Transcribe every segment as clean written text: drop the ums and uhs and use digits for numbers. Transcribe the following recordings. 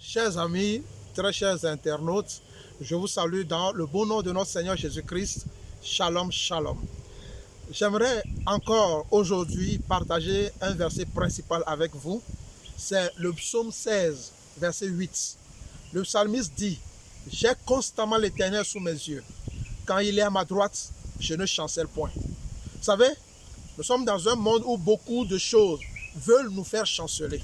Chers amis, très chers internautes, je vous salue dans le beau nom de notre Seigneur Jésus-Christ. Shalom, shalom. J'aimerais encore aujourd'hui partager un verset principal avec vous. C'est le psaume 16, verset 8. Le psalmiste dit, « J'ai constamment l'Éternel sous mes yeux. Quand il est à ma droite, je ne chancelle point. » Vous savez, nous sommes dans un monde où beaucoup de choses veulent nous faire chanceler.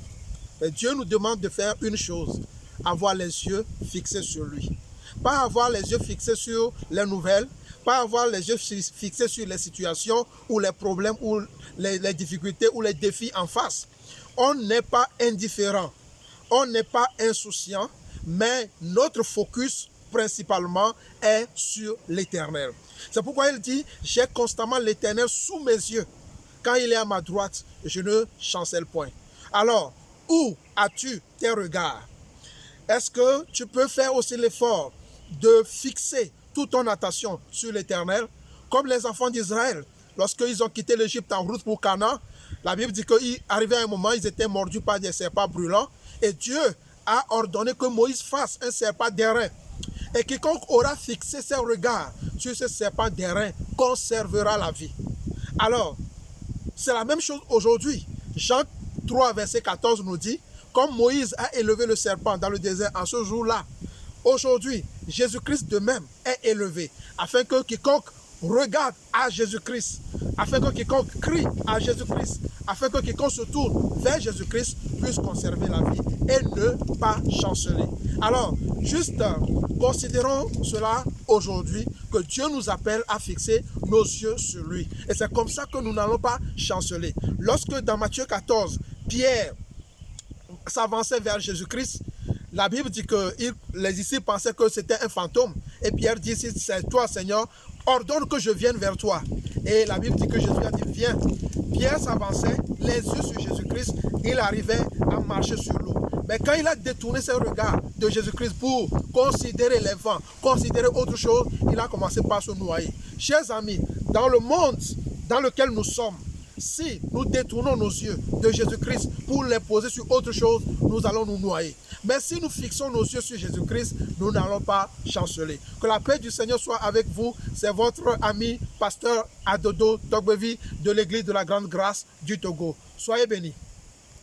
Mais Dieu nous demande de faire une chose, avoir les yeux fixés sur lui. Pas avoir les yeux fixés sur les nouvelles, pas avoir les yeux fixés sur les situations ou les problèmes ou les difficultés ou les défis en face. On n'est pas indifférent, on n'est pas insouciant, mais notre focus principalement est sur l'Éternel. C'est pourquoi il dit, j'ai constamment l'Éternel sous mes yeux. Quand il est à ma droite, je ne chancelle point. Alors, où as-tu tes regards? Est-ce que tu peux faire aussi l'effort de fixer toute ton attention sur l'Éternel? Comme les enfants d'Israël, lorsqu'ils ont quitté l'Égypte en route pour Canaan, la Bible dit qu'arrivé à un moment, ils étaient mordus par des serpents brûlants et Dieu a ordonné que Moïse fasse un serpent d'airain. Et quiconque aura fixé ses regards sur ce serpent d'airain conservera la vie. Alors, c'est la même chose aujourd'hui. Jean 3, verset 14 nous dit, comme Moïse a élevé le serpent dans le désert en ce jour-là, aujourd'hui, Jésus-Christ de même est élevé, afin que quiconque regarde à Jésus-Christ, afin que quiconque crie à Jésus-Christ, afin que quiconque se tourne vers Jésus-Christ puisse conserver la vie et ne pas chanceler. Alors, juste considérons cela aujourd'hui, que Dieu nous appelle à fixer nos yeux sur lui. Et c'est comme ça que nous n'allons pas chanceler. Lorsque dans Matthieu 14, Pierre s'avançait vers Jésus-Christ, la Bible dit que les disciples pensaient que c'était un fantôme. Et Pierre dit, si c'est toi, Seigneur, ordonne que je vienne vers toi. Et la Bible dit que Jésus a dit, viens. Pierre s'avançait, les yeux sur Jésus-Christ, il arrivait à marcher sur l'eau. Mais quand il a détourné ses regards de Jésus-Christ pour considérer les vents, considérer autre chose, il a commencé par se noyer. Chers amis, dans le monde dans lequel nous sommes, si nous détournons nos yeux de Jésus-Christ pour les poser sur autre chose, nous allons nous noyer. Mais si nous fixons nos yeux sur Jésus-Christ, nous n'allons pas chanceler. Que la paix du Seigneur soit avec vous. C'est votre ami, pasteur Adodo Togbevi de l'église de la Grande Grâce du Togo. Soyez bénis.